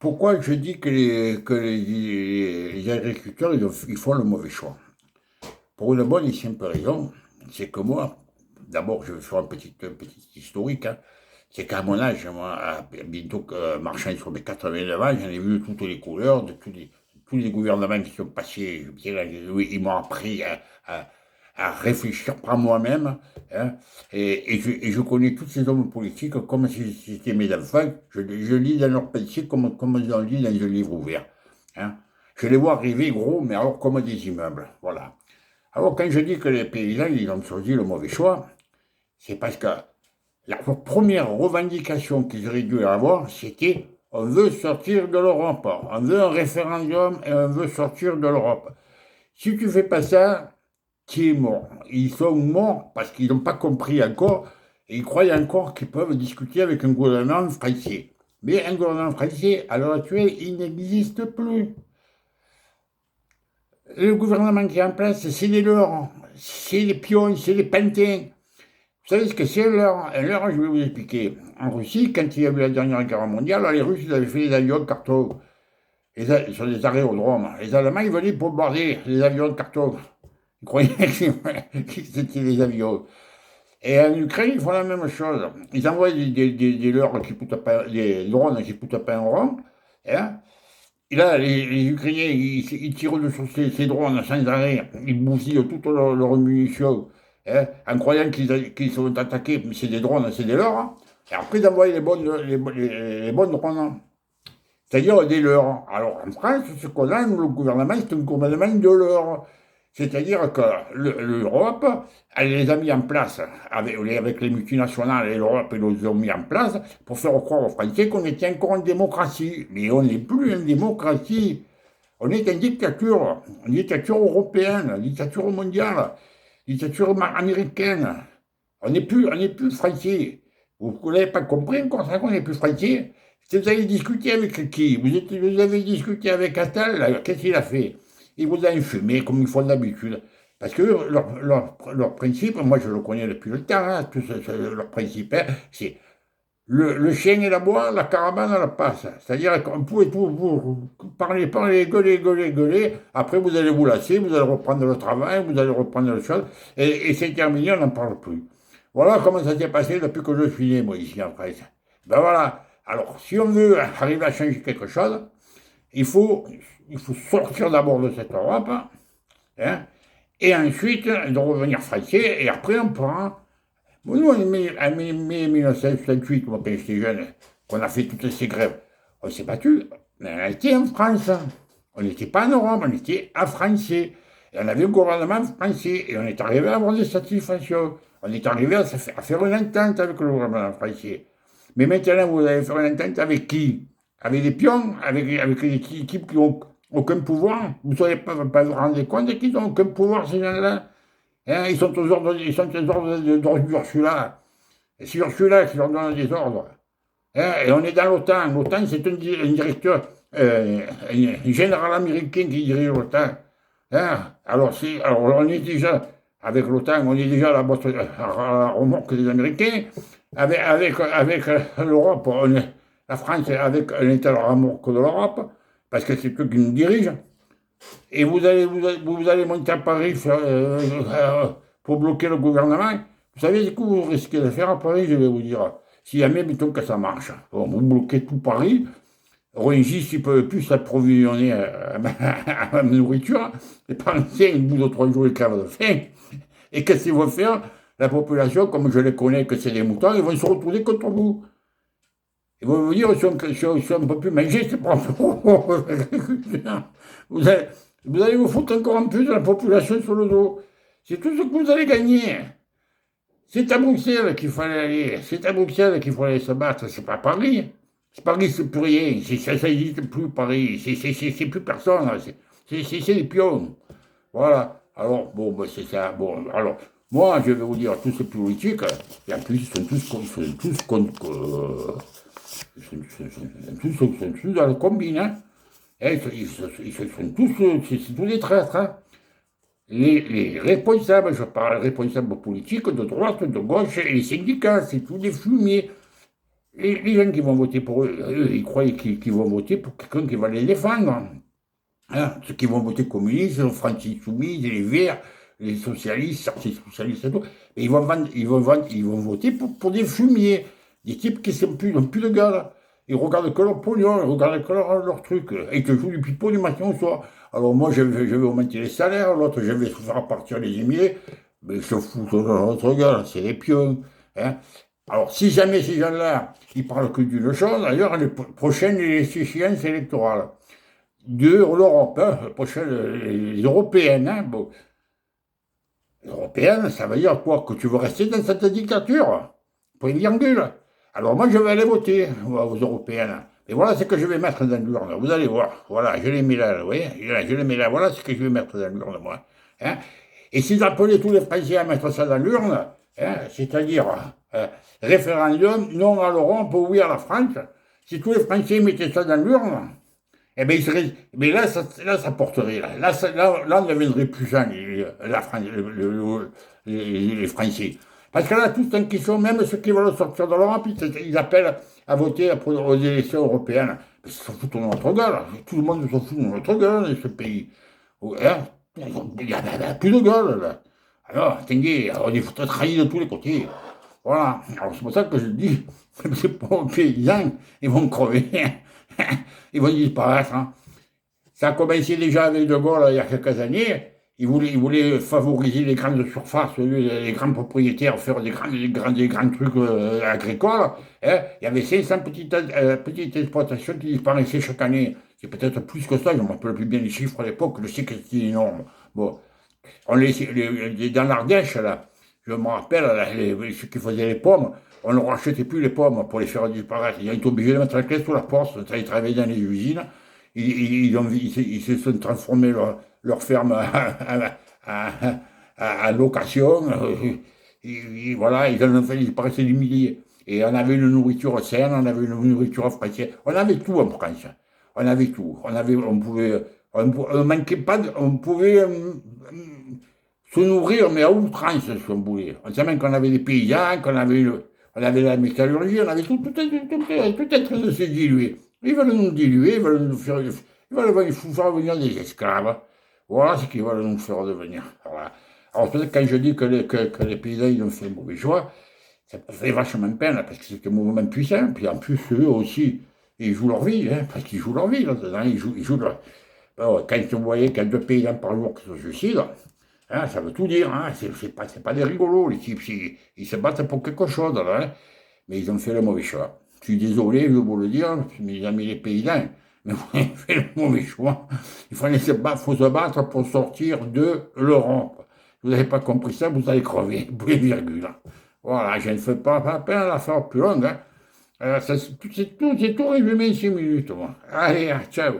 Pourquoi je dis que les agriculteurs ils font le mauvais choix? Pour une bonne et simple raison, c'est que moi, d'abord, je vais faire un petit historique, hein. C'est qu'à mon âge, moi, bientôt marchant sur mes 89 ans, j'en ai vu toutes les couleurs, de tous les gouvernements qui sont passés. Bien, ils m'ont appris à réfléchir par moi-même, hein. Et je connais tous ces hommes politiques comme si c'était mes enfants. Je lis dans leurs pensées comme on lit dans un livre ouvert, hein. Je les vois arriver gros, mais alors comme des immeubles. Voilà. Alors, quand je dis que les paysans, ils ont choisi le mauvais choix, c'est parce que la première revendication qu'ils auraient dû avoir, c'était on veut sortir de l'Europe, on veut un référendum et on veut sortir de l'Europe. Si tu fais pas ça, tu es mort. Ils sont morts parce qu'ils n'ont pas compris encore et ils croient encore qu'ils peuvent discuter avec un gouvernement français. Mais un gouvernement français, à l'heure actuelle, il n'existe plus. Le gouvernement qui est en place, c'est les leurs, c'est les pions, c'est les pantins. Vous savez ce que c'est l'heure? L'heure, je vais vous expliquer. En Russie, quand il y a eu la dernière guerre mondiale, les Russes ils avaient fait des avions carton sur des aérodromes. Les Allemands, ils venaient bombarder les avions de carton. Ils croyaient que c'était des avions. Et en Ukraine, ils font la même chose. Ils envoient des leurres qui coûtent pas, des drones qui coûtent pas un rond, hein. Et là, les Ukrainiens, ils tirent sur ces drones sans arrêt, ils bousillent toutes leurs munitions, hein, en croyant qu'ils sont attaqués, mais c'est des drones, c'est des leurs, hein. Et après d'envoyer les bonnes drones, c'est-à-dire des leurs. Alors en France, ce qu'on a, le gouvernement, c'est un gouvernement de leurs. C'est-à-dire que l'Europe, elle les a mis en place avec les multinationales et l'Europe, ils les ont mis en place pour faire croire aux Français qu'on était encore en démocratie. Mais on n'est plus en démocratie. On est en dictature, une dictature européenne, une dictature mondiale, une dictature américaine. On n'est plus français. Vous n'avez pas compris encore ça qu'on n'est plus français? Vous avez discuté avec qui? Vous avez discuté avec Attal, qu'est-ce qu'il a fait? Il vous a infumé comme ils font d'habitude. Parce que leur principe, moi je le connais depuis le temps, hein, leur principe, hein, c'est le chien et la bois, la caravane la passe. C'est-à-dire qu'on pouvait vous parler, parler, gueuler, gueuler, gueuler. Après, vous allez vous lasser, vous allez reprendre le travail, vous allez reprendre les choses. Et c'est terminé, on n'en parle plus. Voilà comment ça s'est passé depuis que je suis né, moi, ici en France. Ben voilà. Alors, si on veut arriver à changer quelque chose, il faut, il faut sortir d'abord de cette Europe, hein, et ensuite de revenir français, et après on prend. Nous, en 1968, moi, quand j'étais jeune, qu'on a fait toutes ces grèves, on s'est battu, mais on était en France. On n'était pas en Europe, on était à Français. Et on avait un gouvernement français, et on est arrivé à avoir des satisfactions. On est arrivé à faire une entente avec le gouvernement français. Mais maintenant, vous allez faire une entente avec qui? Avec des pions, avec des équipes qui n'ont aucun pouvoir. Vous ne savez pas vous rendre compte qu'ils n'ont aucun pouvoir, ces gens-là. Hein, ils sont aux ordres d'Ursula. Et c'est Ursula qui leur donne des ordres. Hein, et on est dans l'OTAN. L'OTAN, c'est un directeur, un général américain qui dirige l'OTAN. Hein, alors, on est déjà, avec l'OTAN, on est déjà à la remorque des Américains. Avec l'Europe, la France, on est à la remorque de l'Europe, parce que c'est eux qui nous dirigent. Et vous allez monter à Paris pour bloquer le gouvernement. Vous savez ce que vous risquez de faire à Paris, je vais vous dire. Si jamais, mettons que ça marche. Bon, vous bloquez tout Paris. Rungis, il ne peut plus s'approvisionner à ma nourriture. Les Parisiens, ils bout de 3 jours, ils crèvent de faim. Et qu'est-ce qu'ils vont faire? La population, comme je les connais, que c'est des moutons, ils vont se retrouver contre vous. Ils vont vous dire, si on ne peut plus manger, c'est pas pour vous allez, vous allez vous foutre encore en plus de la population sur le dos. C'est tout ce que vous allez gagner. C'est à Bruxelles qu'il fallait aller. C'est à Bruxelles qu'il faut aller se battre. C'est pas Paris. C'est Paris, c'est plus rien. Ça n'existe plus, Paris. C'est plus personne. C'est les pions. Voilà. Alors, bon, ben, c'est ça. Bon, alors, moi, je vais vous dire, tous ces politiques, et en plus, ils sont tous contre. Ils sont tous dans le combine, hein. Ils sont tous, c'est tous des traîtres, hein. Les responsables, je parle responsables politiques de droite, de gauche, et les syndicats, c'est tous des fumiers. les gens qui vont voter pour eux, ils croient qu'ils vont voter pour quelqu'un qui va les défendre. Hein. Ceux qui vont voter communistes, les Francis Soumis, les Verts, les socialistes, les socialistes et tout, et ils vont voter pour des fumiers, des types qui n'ont plus de gueule. Ils regardent que leur pognon, ils regardent que leur truc. Et ils te jouent du pipeau du matin au soir. Alors moi, je vais augmenter les salaires, l'autre, je vais faire partir les immigrés. Mais ils se foutent de notre gueule, c'est des pions. Hein. Alors, si jamais ces gens-là, ils parlent que d'une chose, d'ailleurs, les prochaines échéances électorales de l'Europe, hein, les prochaines, les européennes, hein, bon, européenne, ça veut dire quoi? Que tu veux rester dans cette dictature? Point virgule. Alors moi, je vais aller voter aux européennes. Et voilà ce que je vais mettre dans l'urne. Vous allez voir. Voilà, je l'ai mis là, vous voyez? Je l'ai mis là. Voilà ce que je vais mettre dans l'urne, moi. Hein. Et s'ils appelaient tous les Français à mettre ça dans l'urne, hein, c'est-à-dire référendum non à l'Europe, oui à la France, si tous les Français mettaient ça dans l'urne, eh bien, mais là, ça porterait. Là, on ne deviendrait plus ça, la France, les Français. Parce que là, tout un qui sont, même ceux qui veulent sortir de l'Europe, ils appellent à voter aux élections européennes. Mais ils se foutent de notre gueule. Tout le monde se fout de notre gueule dans ce pays. Hein. Il n'y a plus de gueule, là. Alors, attendez, on est trahi de tous les côtés. Voilà. Alors, c'est pour ça que je dis, c'est pour les paysans, ils vont crever. Ils vont disparaître. Hein. Ça a commencé déjà avec De Gaulle il y a quelques années. Il voulait favoriser les grandes surfaces, les grands propriétaires, faire des grands trucs agricoles. Hein. Il y avait 500 petites exploitations qui disparaissaient chaque année. C'est peut-être plus que ça, je ne me rappelle plus bien les chiffres à l'époque, je sais que c'était énorme. Bon, dans l'Ardèche, là, je me rappelle, là, ceux qui faisaient les pommes, on ne rachetait plus les pommes pour les faire disparaître. Ils étaient obligés de mettre la clé sous la porte, ils travaillaient dans les usines, ils se sont transformés leur ferme à location. Voilà, ils en ont fait disparaître des milliers. Et on avait une nourriture saine, on avait une nourriture fraîche. On avait tout en France. On avait tout. On manquait pas, on pouvait se nourrir, mais à outrance, si on voulait. On savait même qu'on avait des paysans, on avait la métallurgie, on avait tout est en train de se diluer. Ils veulent nous diluer, ils veulent nous faire venir des esclaves. Voilà ce qu'ils veulent nous faire devenir. Voilà. Alors peut-être quand je dis que les paysans ils ont fait un mauvais choix, ça me fait vachement peine, parce que c'est un mouvement puissant, puis en plus eux aussi, ils jouent leur vie, hein, parce qu'ils jouent leur vie là-dedans, ils jouent leur... Alors, quand vous voyez qu'il y a 2 paysans par jour qui se suicident, hein, ça veut tout dire, hein, c'est pas des rigolos, les types, ils se battent pour quelque chose, là, hein, mais ils ont fait le mauvais choix. Je suis désolé, je vous le dire, mes amis les paysans, mais vous avez fait le mauvais choix. Faut se battre pour sortir de l'Europe. Vous n'avez pas compris ça, vous allez crever, point virgule. Voilà, je ne fais pas peine à la faire plus longue. Hein. C'est tout résumé en 6 minutes. Moi. Allez, ciao.